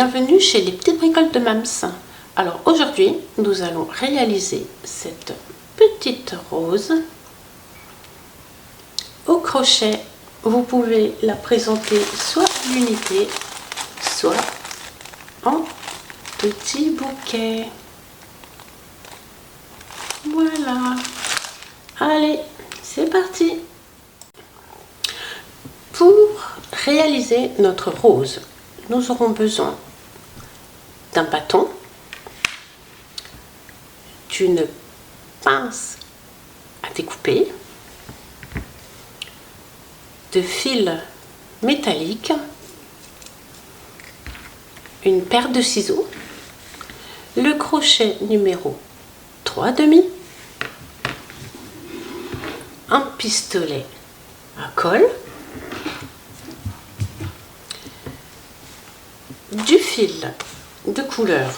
bienvenue chez les petites bricoles de Mams. Alors aujourd'hui, nous allons réaliser cette petite rose au crochet. Vous pouvez la présenter soit en unité, soit en petit bouquet. Voilà. Allez, c'est parti. Pour réaliser notre rose, nous aurons besoin d'un bâton, d'une pince à découper, de fils métalliques, une paire de ciseaux, le crochet numéro 3,5, un pistolet à colle, du fil de couleur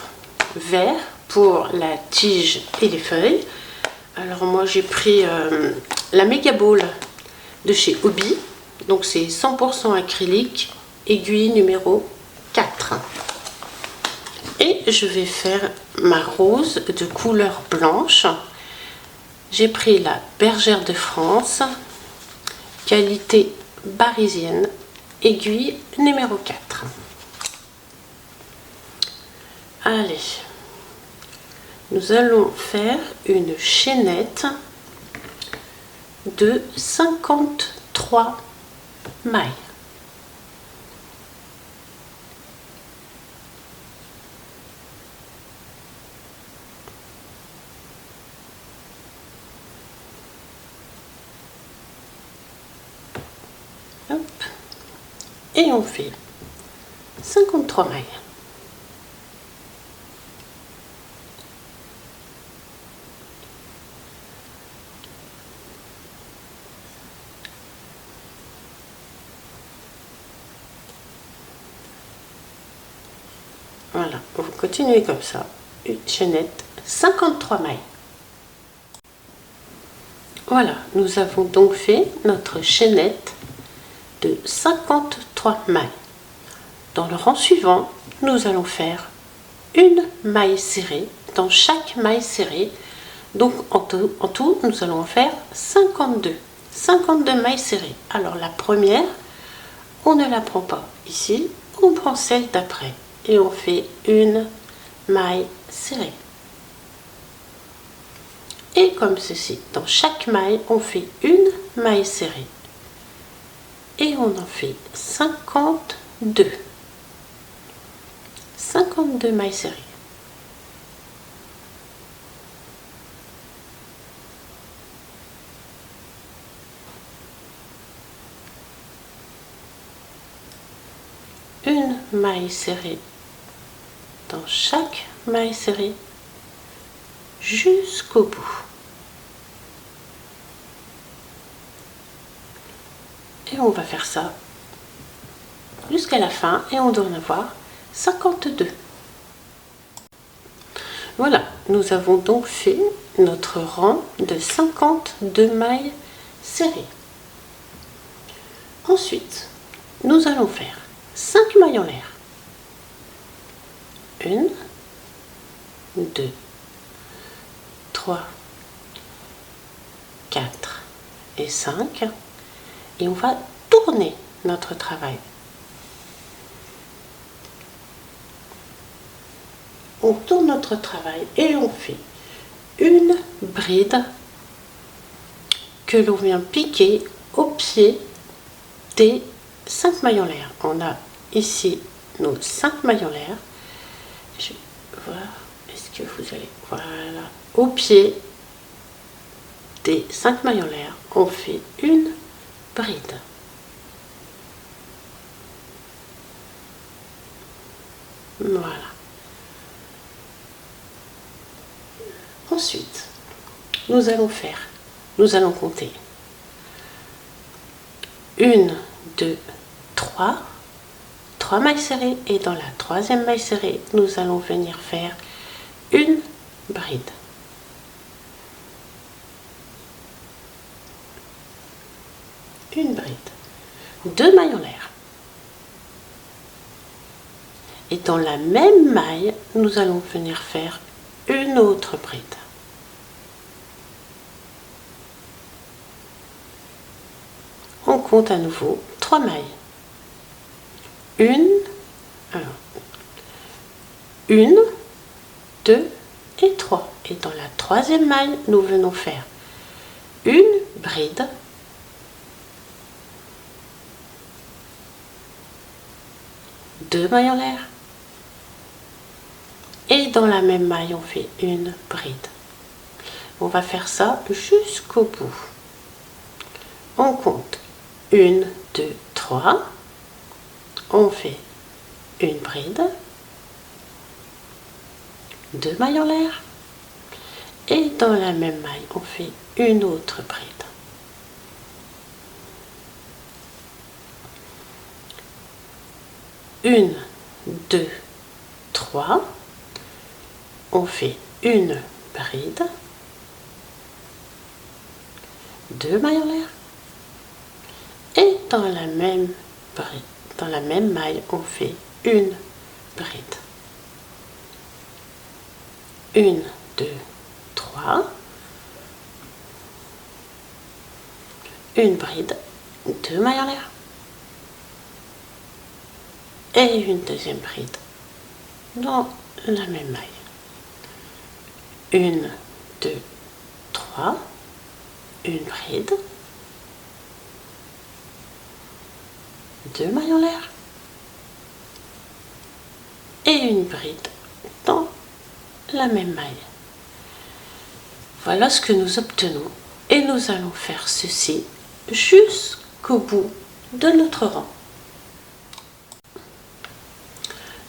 vert pour la tige et les feuilles. Alors moi j'ai pris la Mega Ball de chez Hobby, donc c'est 100% acrylique, aiguille numéro 4. Et je vais faire ma rose de couleur blanche. J'ai pris la Bergère de France, qualité barisienne, aiguille numéro 4. Allez, nous allons faire une chaînette de 53 mailles. Hop. Et on fait 53 mailles. Voilà, vous continuez comme ça, une chaînette, 53 mailles. Voilà, nous avons donc fait notre chaînette de 53 mailles. Dans le rang suivant, nous allons faire une maille serrée dans chaque maille serrée. Donc en tout nous allons en faire 52 mailles serrées. Alors la première, on ne la prend pas ici, on prend celle d'après. Et on fait une maille serrée. Et comme ceci, dans chaque maille, on fait une maille serrée. Et on en fait 52. 52 mailles serrées. Une maille serrée dans chaque maille serrée jusqu'au bout. Et on va faire ça jusqu'à la fin et on doit en avoir 52. Voilà, nous avons donc fait notre rang de 52 mailles serrées. Ensuite, nous allons faire 5 mailles en l'air. 1, 2, 3, 4 et 5. Et on va tourner notre travail. On tourne notre travail et on fait une bride que l'on vient piquer au pied des 5 mailles en l'air. On a ici nos 5 mailles en l'air. Je vais voir, est-ce que vous allez, voilà, au pied des 5 mailles en l'air, on fait une bride. Voilà. Ensuite, nous allons compter 1, 2, 3 mailles serrées et dans la troisième maille serrée, nous allons venir faire une bride. Une bride. 2 mailles en l'air. Et dans la même maille, nous allons venir faire une autre bride. On compte à nouveau 3 mailles. Une, 2 et 3. Et dans la troisième maille, nous venons faire une bride, deux mailles en l'air, et dans la même maille, on fait une bride. On va faire ça jusqu'au bout. On compte 1, 2, 3. On fait une bride, deux mailles en l'air, et dans la même maille, on fait une autre bride. Une, 2, 3. On fait une bride, deux mailles en l'air, et dans la même bride, dans la même maille, on fait une bride. 1, 2, 3. Une bride, deux mailles en l'air, et une deuxième bride dans la même maille. 1, 2, 3. Une bride, deux mailles en l'air, et une bride dans la même maille. Voilà ce que nous obtenons, et nous allons faire ceci jusqu'au bout de notre rang.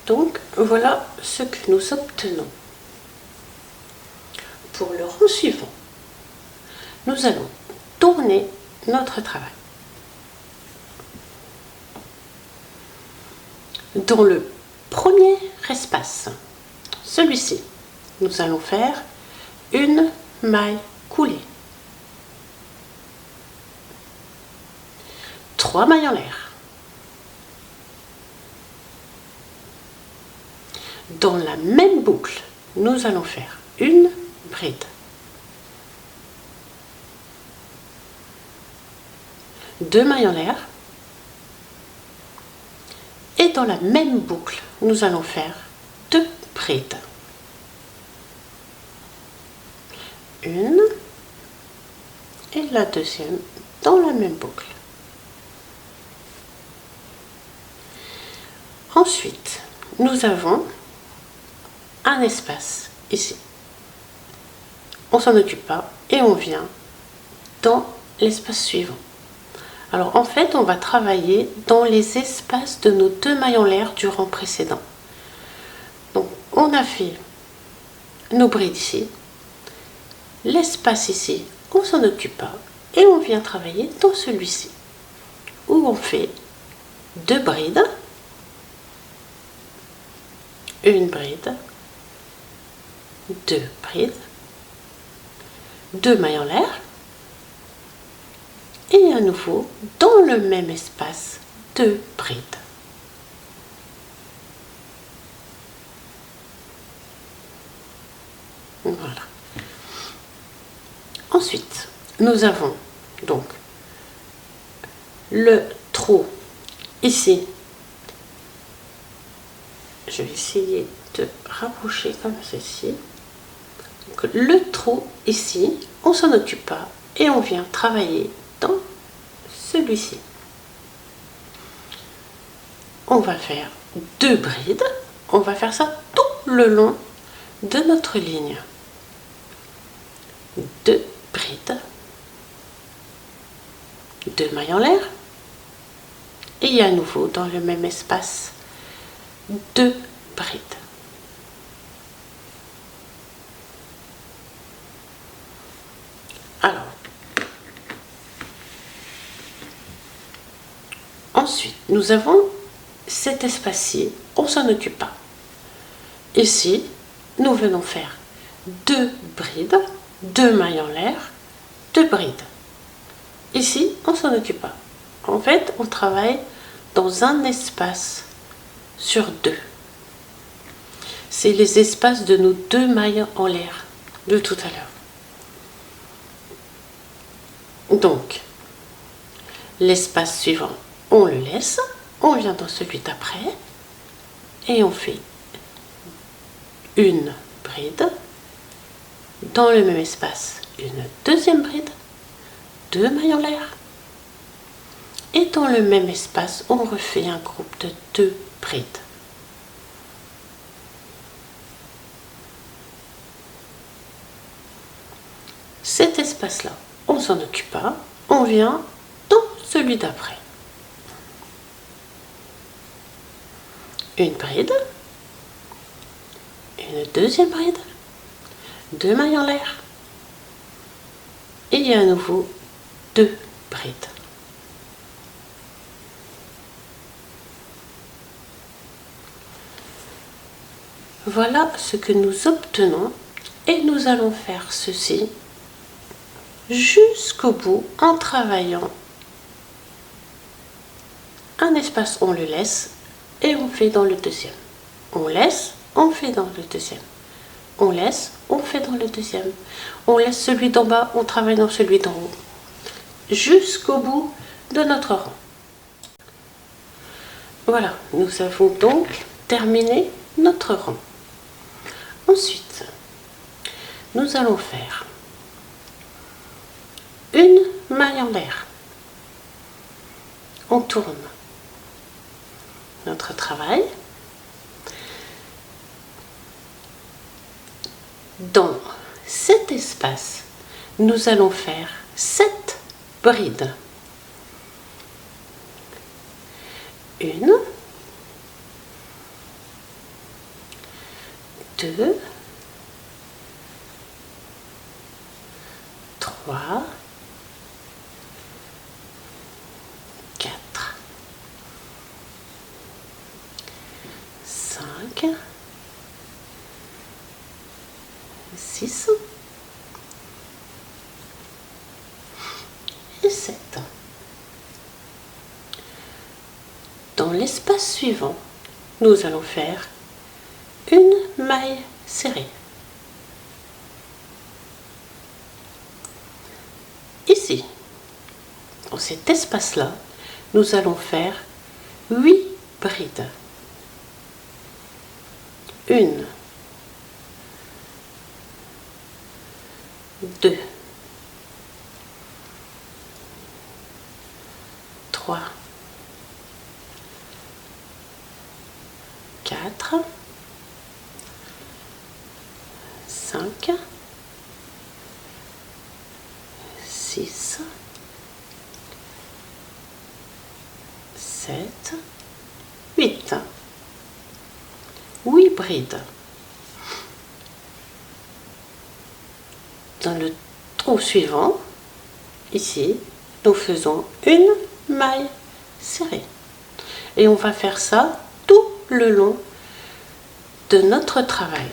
Donc voilà ce que nous obtenons. Pour le rang suivant, nous allons tourner notre travail. Dans le premier espace, celui-ci, nous allons faire une maille coulée, 3 mailles en l'air. Dans la même boucle, nous allons faire une bride, deux mailles en l'air, et dans la même boucle, nous allons faire deux brides. Une et la deuxième dans la même boucle. Ensuite, nous avons un espace ici. On s'en occupe pas et on vient dans l'espace suivant. Alors en fait, on va travailler dans les espaces de nos deux mailles en l'air du rang précédent. Donc on a fait nos brides ici. L'espace ici, on s'en occupe pas et on vient travailler dans celui-ci où on fait deux brides, une bride, deux brides, deux mailles en l'air, et à nouveau dans le même espace deux brides. Voilà. Ensuite, nous avons donc le trou ici. Je vais essayer de rapprocher comme ceci. Donc, le trou ici, on s'en occupe pas et on vient travailler dans celui-ci. On va faire deux brides. On va faire ça tout le long de notre ligne. Deux brides, deux mailles en l'air, et à nouveau dans le même espace deux brides. Alors, ensuite, nous avons cet espace-ci, on s'en occupe pas. Ici, nous venons faire deux brides, deux mailles en l'air, deux brides. Ici, on s'en occupe pas. En fait, on travaille dans un espace sur deux. c'est les espaces de nos 2 mailles en l'air de tout à l'heure. Donc, l'espace suivant, on le laisse, on vient dans celui d'après et on fait une bride, dans le même espace, une deuxième bride, 2 mailles en l'air, et dans le même espace, on refait un groupe de 2 brides. Cet espace-là, on s'en occupe pas, on vient dans celui d'après. Une bride, une deuxième bride, 2 mailles en l'air, et il y a à nouveau 2 brides. Voilà ce que nous obtenons et nous allons faire ceci jusqu'au bout en travaillant un espace, on le laisse et on fait dans le deuxième. On laisse, on fait dans le deuxième. On laisse, on fait dans le deuxième. On laisse celui d'en bas, on travaille dans celui d'en haut. Jusqu'au bout de notre rang. Voilà, nous avons donc terminé notre rang. Ensuite, nous allons faire une maille en l'air. On tourne notre travail. Dans cet espace, nous allons faire 7 brides. 1, 2, 3, 4, 5, 6 et 7. Dans l'espace suivant, nous allons faire une maille serrée. Ici, dans cet espace-là, nous allons faire 8 brides. 1, 2, 3, 4, 5, 6, 7, 8. 8 brides. Dans le trou suivant, ici, nous faisons une maille serrée. Et on va faire ça tout le long de notre travail.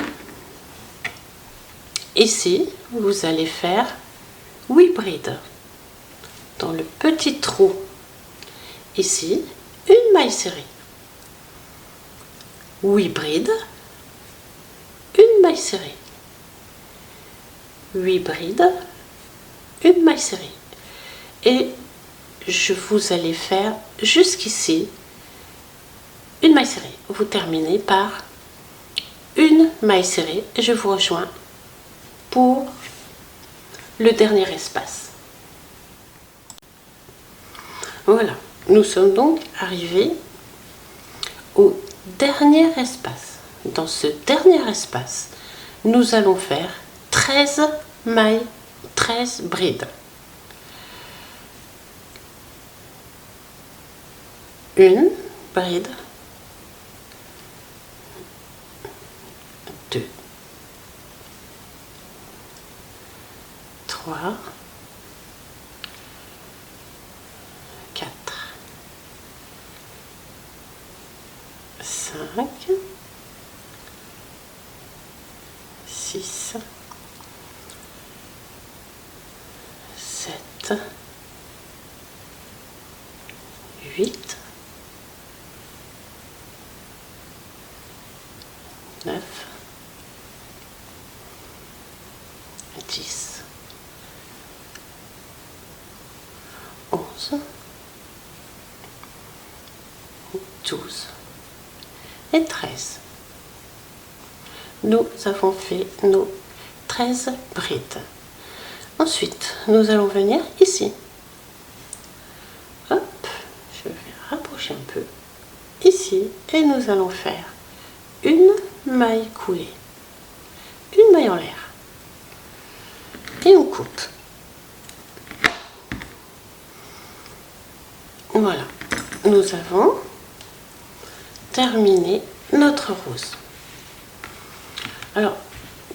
Ici, vous allez faire 8 brides. Dans le petit trou, ici, une maille serrée. 8 brides, une maille serrée. 8 brides, une maille serrée. Et vous allez faire jusqu'ici une maille serrée. Vous terminez par une maille serrée et je vous rejoins pour le dernier espace. Voilà, nous sommes donc arrivés au dernier espace. Dans ce dernier espace, nous allons faire 13 mailles, 13 brides. 1 bride, 2, 3, 4, 5, 6, 7, 8, 9, 10, 11, 12 et 13. Nous avons fait nos 13 brides. Ensuite, nous allons venir ici. Hop, je vais rapprocher un peu ici et nous allons faire une maille coulée, une maille en l'air et on coupe. Voilà, nous avons terminé notre rose. Alors,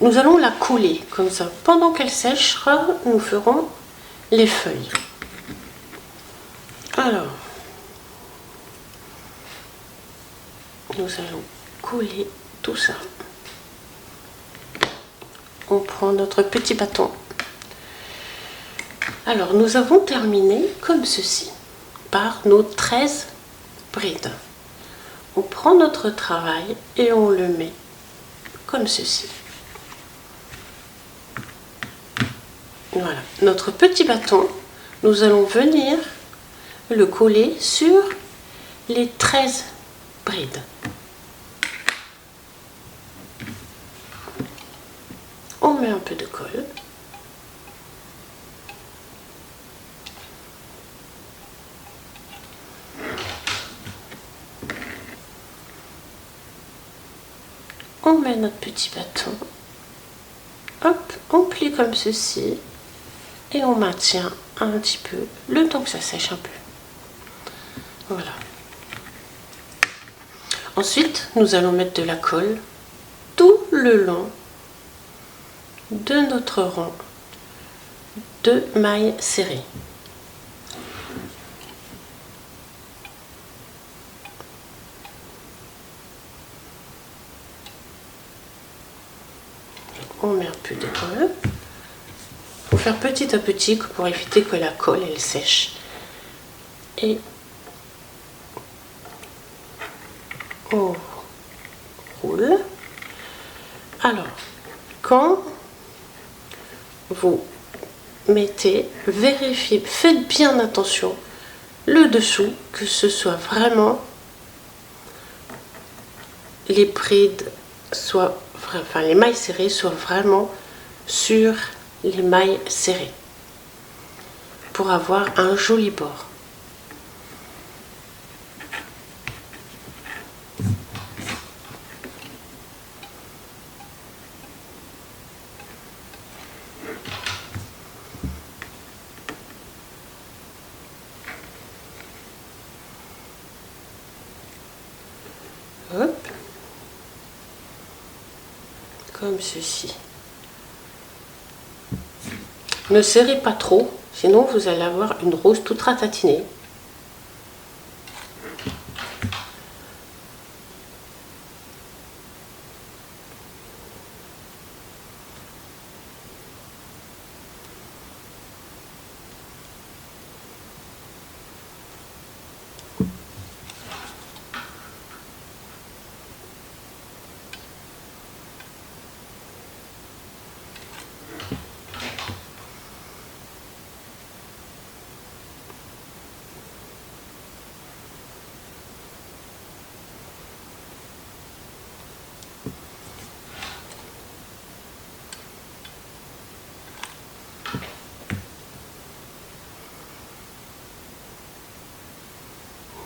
nous allons la couler comme ça. Pendant qu'elle sèchera, nous ferons les feuilles. Alors, nous allons couler tout ça. On prend notre petit bâton. Alors, nous avons terminé comme ceci, par nos 13 brides. On prend notre travail et on le met comme ceci. Voilà, notre petit bâton, nous allons venir le coller sur les 13 brides. On met un peu de colle. On met notre petit bâton. Hop, on plie comme ceci. Et on maintient un petit peu le temps que ça sèche un peu. Voilà. Ensuite, nous allons mettre de la colle tout le long de notre rang de mailles serrées. On met un peu de colle. Il faut faire petit à petit pour éviter que la colle elle sèche. Et on roule. Alors, quand vous mettez, vérifiez, faites bien attention le dessous, que ce soit vraiment les brides soient, enfin les mailles serrées soient vraiment sur les mailles serrées pour avoir un joli bord. Hop, comme ceci. Ne serrez pas trop, sinon vous allez avoir une rose toute ratatinée.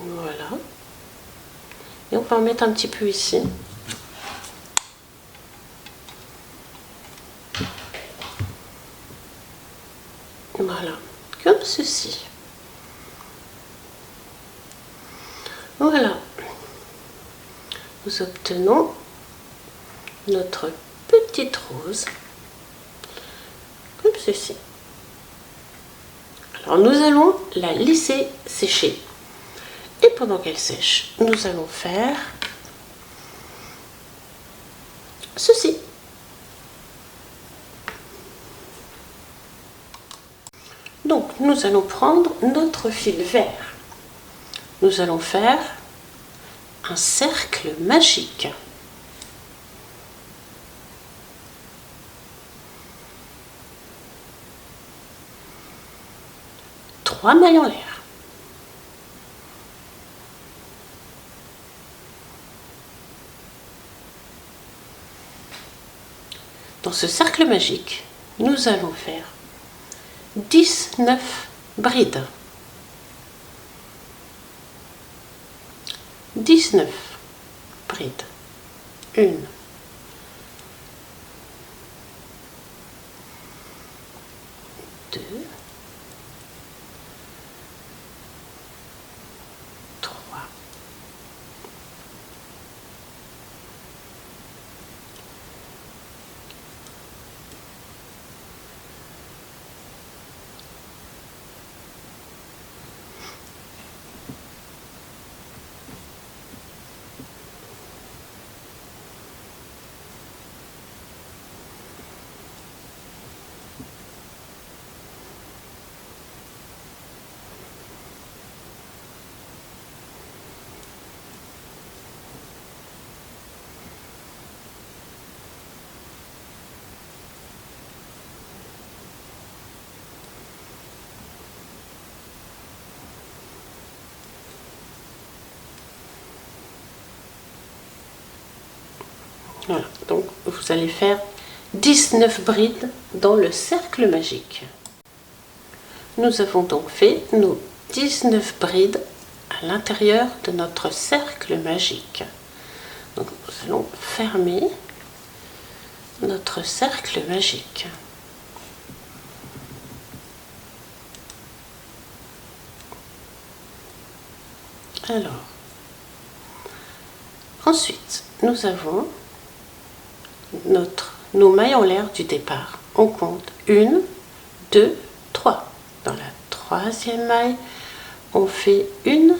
Voilà. Et on va en mettre un petit peu ici. Voilà, comme ceci. Voilà. Nous obtenons notre petite rose, comme ceci. Alors nous allons la laisser sécher. Et pendant qu'elle sèche, nous allons faire ceci. Donc nous allons prendre notre fil vert. Nous allons faire un cercle magique. 3 mailles en l'air. Dans ce cercle magique, nous allons faire 19 brides. 19 brides. 1, 2, 3, voilà, donc vous allez faire 19 brides dans le cercle magique. Nous avons donc fait nos 19 brides à l'intérieur de notre cercle magique. Donc nous allons fermer notre cercle magique. Alors, ensuite, nous avons nos mailles en l'air du départ. On compte 1, 2, 3. Dans la troisième maille, on fait une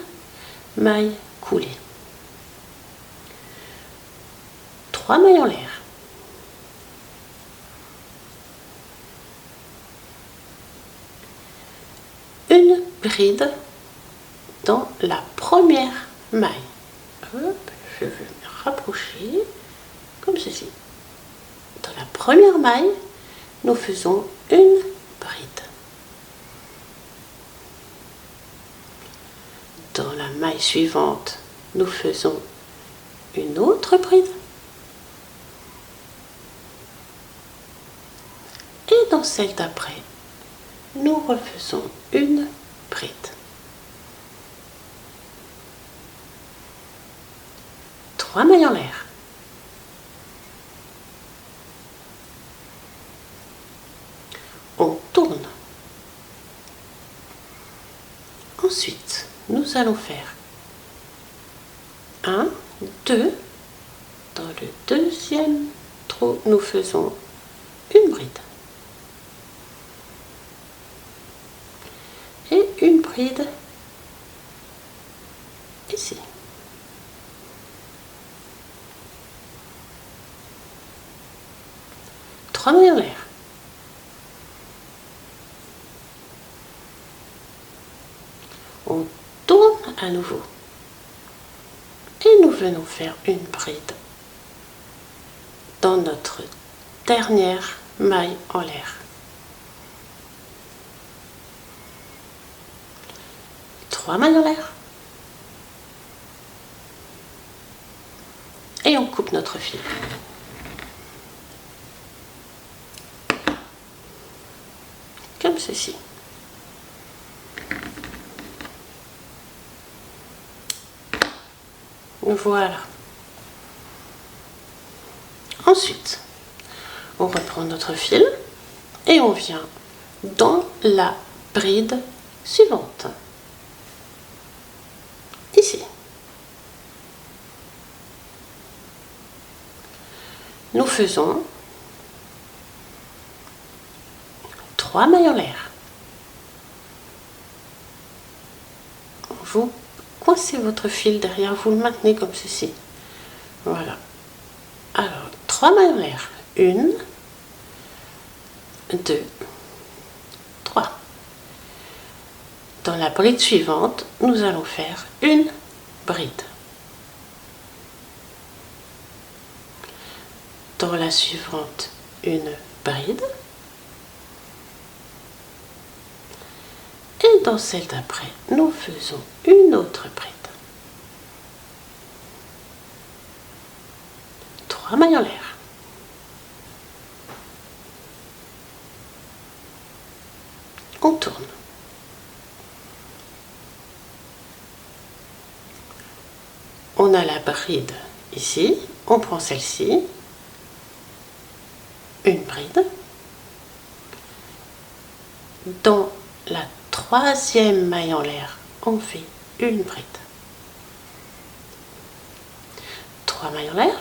maille coulée. 3 mailles en l'air. Une bride dans la première maille. Hop, je vais me rapprocher comme ceci. Dans la première maille, nous faisons une bride. Dans la maille suivante, nous faisons une autre bride. Et dans celle d'après, nous refaisons une bride. Trois mailles en l'air. On tourne. Ensuite, nous allons faire 1, 2. Dans le deuxième trou, nous faisons une bride. Et une bride ici. Trois mailles en l'air. On tourne à nouveau. Et nous venons faire une bride dans notre dernière maille en l'air. Trois mailles en l'air. Et on coupe notre fil. Comme ceci. Voilà. Ensuite, on reprend notre fil et on vient dans la bride suivante. Ici. Nous faisons 3 mailles en l'air. Vous coincez votre fil derrière, vous le maintenez comme ceci. Voilà. Alors, 3 mailles en l'air. 1, 2, 3. Dans la bride suivante, nous allons faire une bride. Dans la suivante, une bride. Et Et dans celle d'après, nous faisons une autre bride. 3 mailles en l'air. On tourne. On a la bride ici, on prend celle-ci, une bride. Dans la 3e maille en l'air, on fait une bride. 3 mailles en l'air.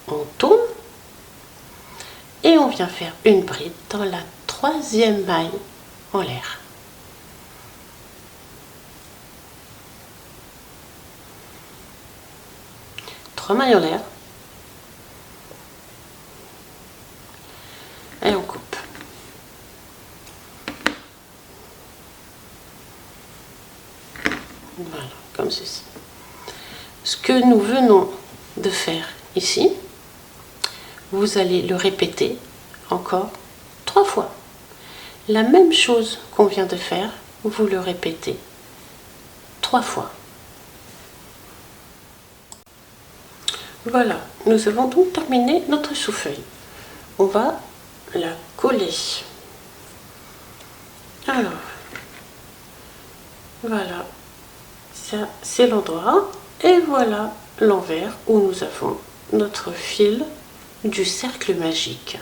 On tourne et on vient faire une bride dans la 3e maille en l'air. Mailles en l'air et on coupe. Voilà, comme ceci. Ce que nous venons de faire ici, vous allez le répéter encore 3 fois. La même chose qu'on vient de faire, vous le répétez 3 fois. Voilà, nous avons donc terminé notre sous-feuille. On va la coller. Alors, voilà, ça c'est l'endroit. Et voilà l'envers où nous avons notre fil du cercle magique.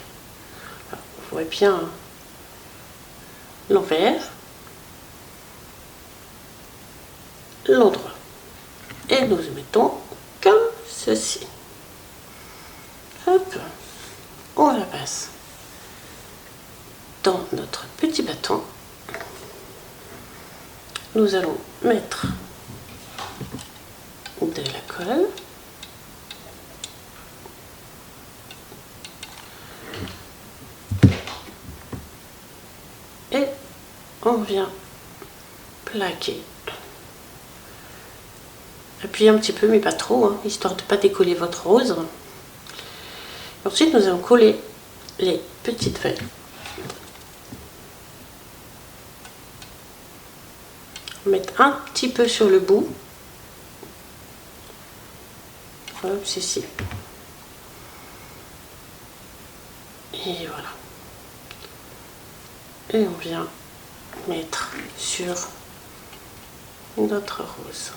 Alors, on voit bien l'envers, l'endroit. Et nous mettons comme ceci. Hop, on la passe dans notre petit bâton. Nous allons mettre de la colle. Et on vient plaquer. Appuyez un petit peu, mais pas trop, hein, histoire de ne pas décoller votre rose. Ensuite, nous allons coller les petites feuilles. Mettre un petit peu sur le bout. Hop, ceci. Et voilà. Et on vient mettre sur notre rose.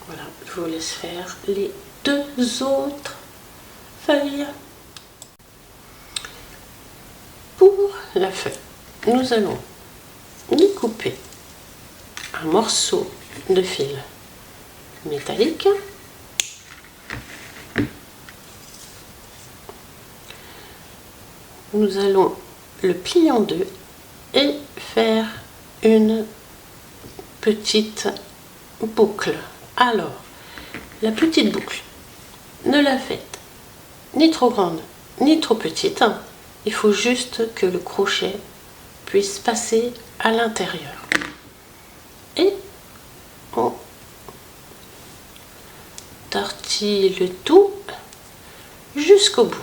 Voilà, je vous laisse faire les 2 autres feuilles. Pour la feuille, nous allons découper un morceau de fil métallique. Nous allons le plier en 2 et faire une petite boucle. Alors, la petite boucle, ne la faites ni trop grande ni trop petite. Il faut juste que le crochet puisse passer à l'intérieur. Et on tortille le tout jusqu'au bout.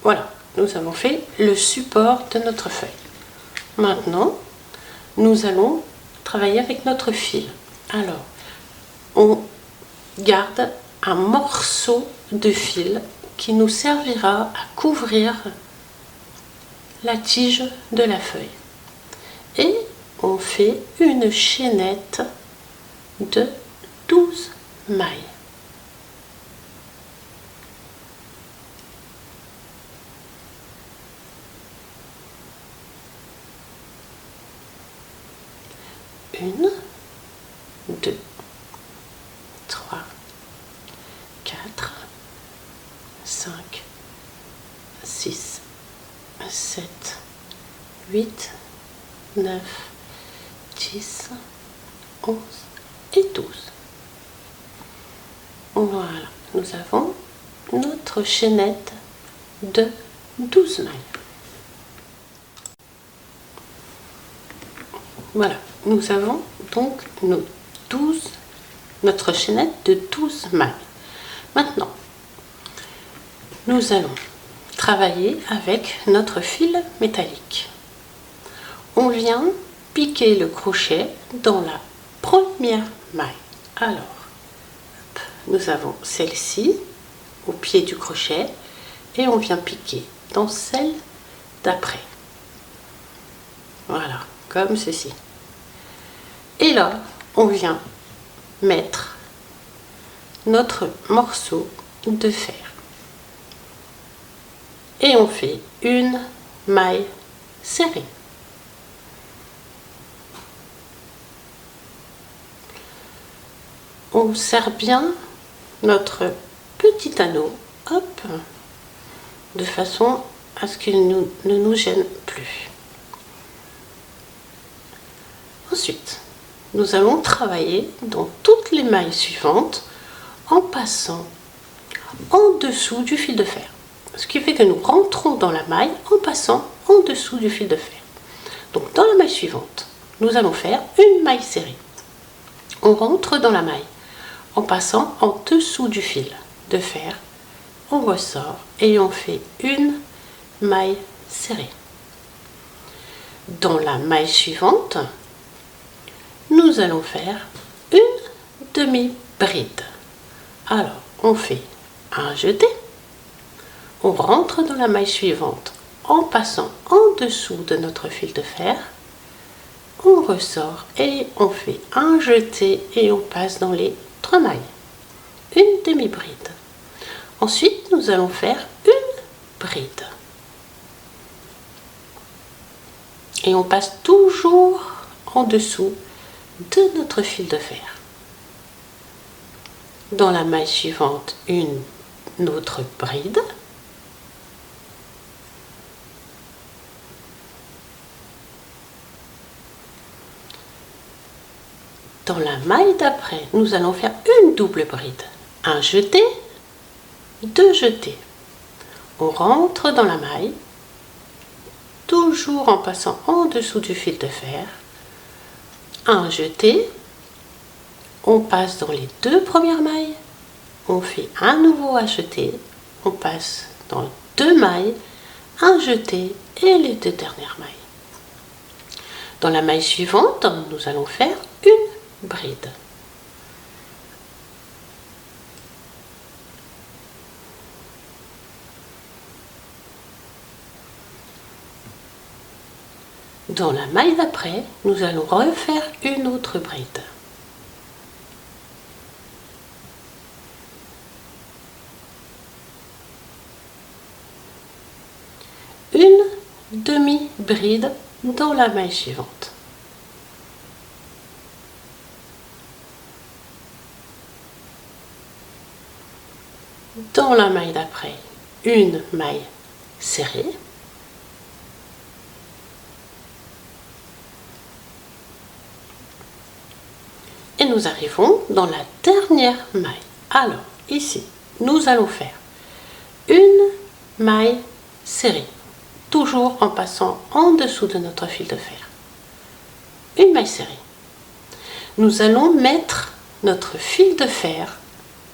Voilà, nous avons fait le support de notre feuille. Maintenant, nous allons travailler avec notre fil. Alors, on garde un morceau de fil qui nous servira à couvrir la tige de la feuille. Et on fait une chaînette de 12 mailles. Une, 2, 3, 4, 5, 7, 8, 9, 10, 11 et 12. Voilà, nous avons notre chaînette de 12 mailles. Voilà, nous avons donc notre chaînette de 12 mailles. Maintenant, nous allons travailler avec notre fil métallique. On vient piquer le crochet dans la première maille. Alors, hop, nous avons celle-ci au pied du crochet et on vient piquer dans celle d'après. Voilà, comme ceci. Et là, on vient mettre notre morceau de fer. Et on fait une maille serrée. On serre bien notre petit anneau, hop, de façon à ce qu'il ne nous gêne plus. Ensuite, nous allons travailler dans toutes les mailles suivantes en passant en dessous du fil de fer. Ce qui fait que nous rentrons dans la maille en passant en dessous du fil de fer. Donc dans la maille suivante, nous allons faire une maille serrée. On rentre dans la maille en passant en dessous du fil de fer. On ressort et on fait une maille serrée. Dans la maille suivante, nous allons faire une demi-bride. Alors, on fait un jeté. On rentre dans la maille suivante en passant en dessous de notre fil de fer. On ressort et on fait un jeté et on passe dans les 3 mailles. Une demi-bride. Ensuite, nous allons faire une bride. Et on passe toujours en dessous de notre fil de fer. Dans la maille suivante, une autre bride. Dans la maille d'après, nous allons faire une double bride. Un jeté, 2 jetés. On rentre dans la maille, toujours en passant en dessous du fil de fer. Un jeté. On passe dans les 2 premières mailles. On fait un nouveau à jeter. On passe dans 2 mailles, un jeté et les 2 dernières mailles. Dans la maille suivante, nous allons faire une bride. Dans la maille d'après, nous allons refaire une autre bride. Une demi-bride dans la maille suivante. Dans la maille d'après, une maille serrée. Et nous arrivons dans la dernière maille. Alors, ici, nous allons faire une maille serrée, toujours en passant en dessous de notre fil de fer. Une maille serrée. Nous allons mettre notre fil de fer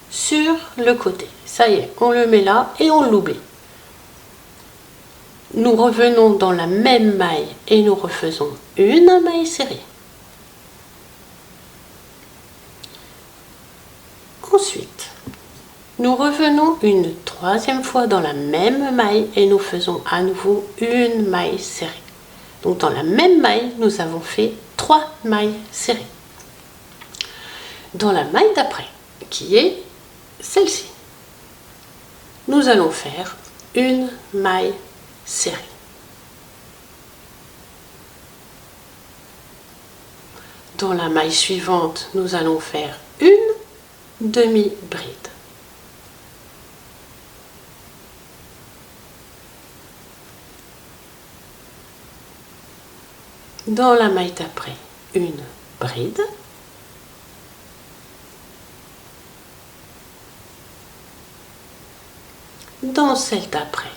sur le côté. Ça y est, on le met là et on l'oublie. Nous revenons dans la même maille et nous refaisons une maille serrée. Ensuite, nous revenons une 3e fois dans la même maille et nous faisons à nouveau une maille serrée. Donc dans la même maille, nous avons fait 3 mailles serrées. Dans la maille d'après, qui est celle-ci, nous allons faire une maille serrée. Dans la maille suivante, nous allons faire une demi-bride. Dans la maille d'après, une bride. Dans celle d'après,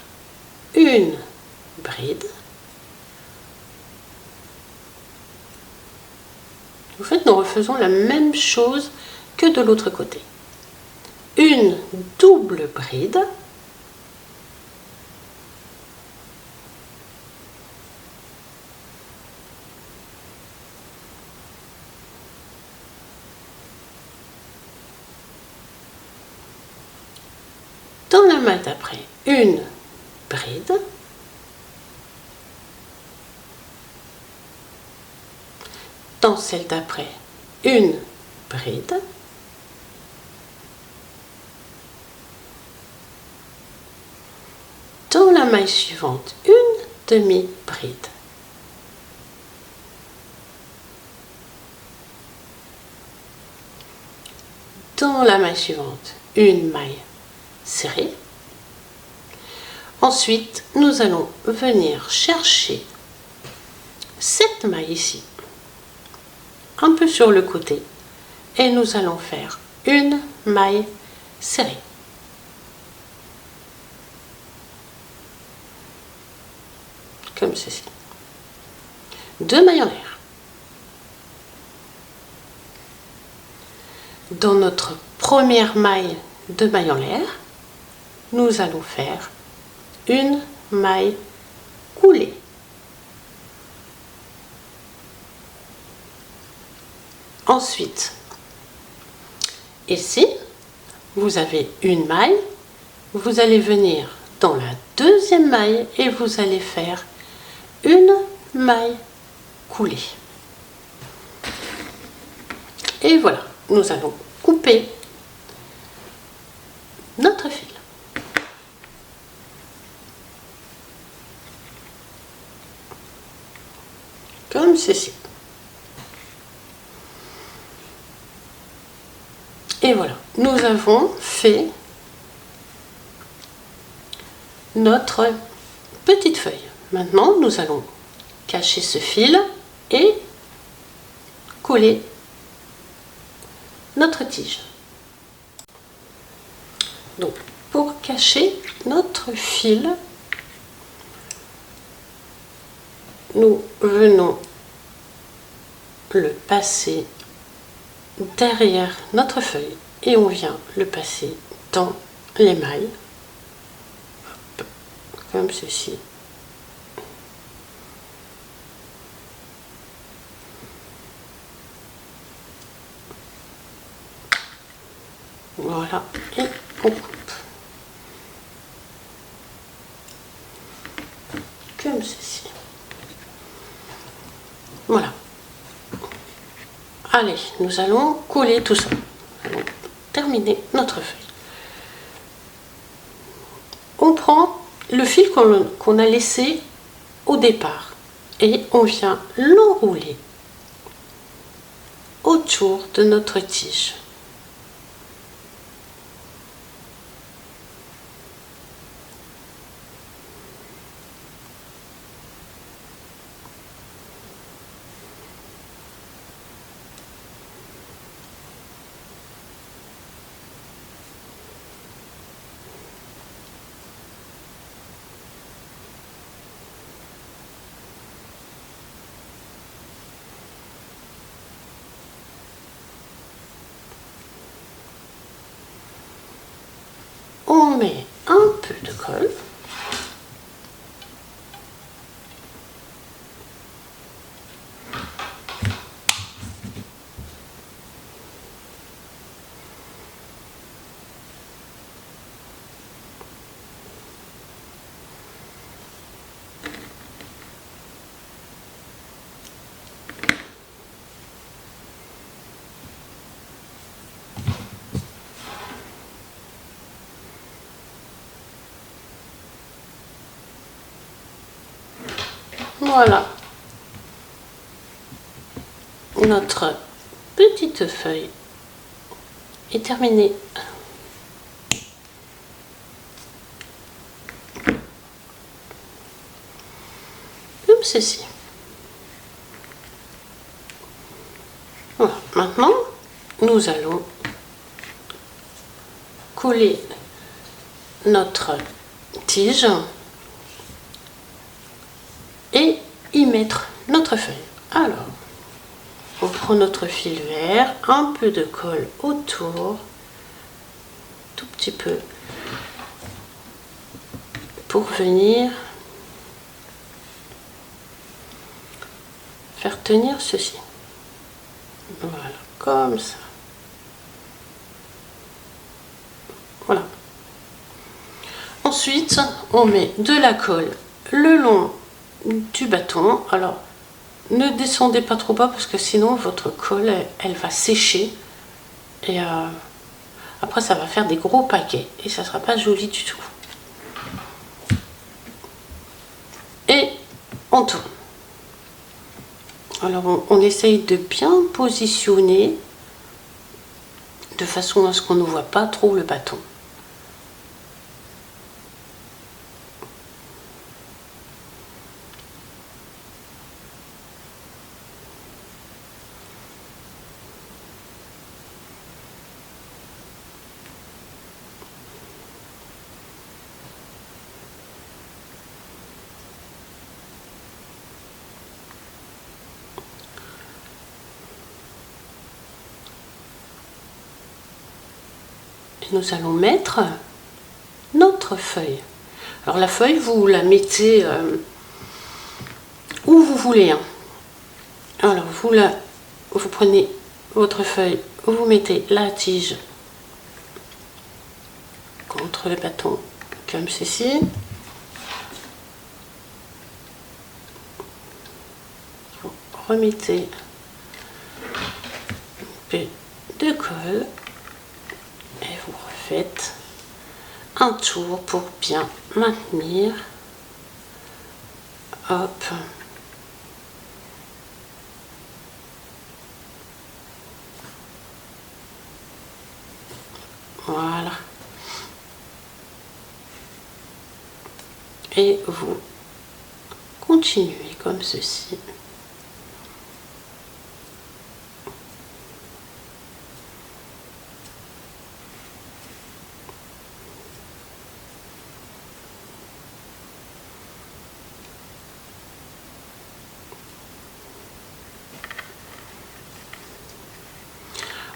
une bride. En fait, nous refaisons la même chose que de l'autre côté. Une double bride. Dans la maille d'après, une bride. Dans celle d'après, une bride. Dans la maille suivante, une demi-bride. Dans la maille suivante, une maille serrée. Ensuite, nous allons venir chercher cette maille ici, un peu sur le côté, et nous allons faire une maille serrée. Comme ceci. 2 mailles en l'air. Dans notre première maille de maille en l'air, nous allons faire une maille coulée. Ensuite, ici, vous avez une maille, vous allez venir dans la deuxième maille et vous allez faire une maille coulée. Et voilà, nous allons couper notre fil. Comme ceci. Et voilà, nous avons fait notre petite feuille. Maintenant, nous allons cacher ce fil et coller notre tige. Donc, pour cacher notre fil, nous venons le passer derrière notre feuille et on vient le passer dans les mailles. Hop, comme ceci. Voilà, et on coupe. Comme ceci. Voilà. Allez, nous allons coller tout ça. Nous allons terminer notre feuille. On prend le fil qu'on a laissé au départ et on vient l'enrouler autour de notre tige. On met un peu de colle. Voilà, notre petite feuille est terminée. Comme ceci. Voilà. Maintenant, nous allons coller notre tige et y mettre notre feuille. Alors, on prend notre fil vert, un peu de colle autour, tout petit peu, pour venir faire tenir ceci. Voilà, comme ça. Voilà. Ensuite, on met de la colle le long du bâton. Alors, ne descendez pas trop bas parce que sinon votre colle, elle va sécher. Et après, ça va faire des gros paquets. Et ça ne sera pas joli du tout. Et on tourne. Alors, on essaye de bien positionner de façon à ce qu'on ne voit pas trop le bâton. Nous allons mettre notre feuille. Alors la feuille, vous la mettez où vous voulez. Hein. Alors vous prenez votre feuille, vous mettez la tige contre le bâton comme ceci. Vous remettez un peu de colle. Et vous refaites un tour pour bien maintenir. Hop. Voilà. Et vous continuez comme ceci.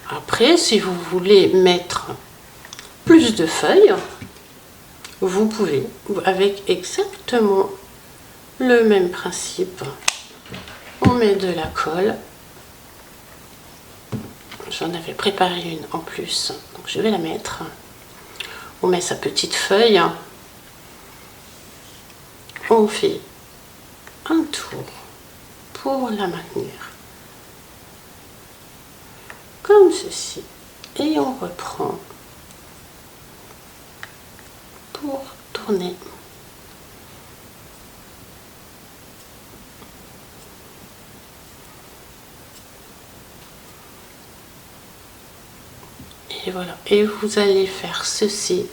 Après, si vous voulez mettre plus de feuilles, vous pouvez, avec exactement le même principe. On met de la colle. J'en avais préparé une en plus, donc je vais la mettre. On met sa petite feuille. On fait un tour pour la maintenir. Comme ceci. Et on reprend pour tourner. Et voilà. Et vous allez faire ceci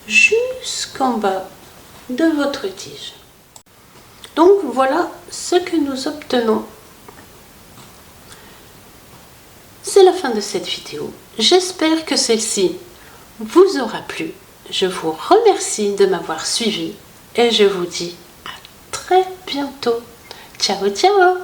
jusqu'en bas de votre tige. Donc voilà ce que nous obtenons. C'est la fin de cette vidéo. J'espère que celle-ci vous aura plu. Je vous remercie de m'avoir suivi et je vous dis à très bientôt. Ciao, ciao!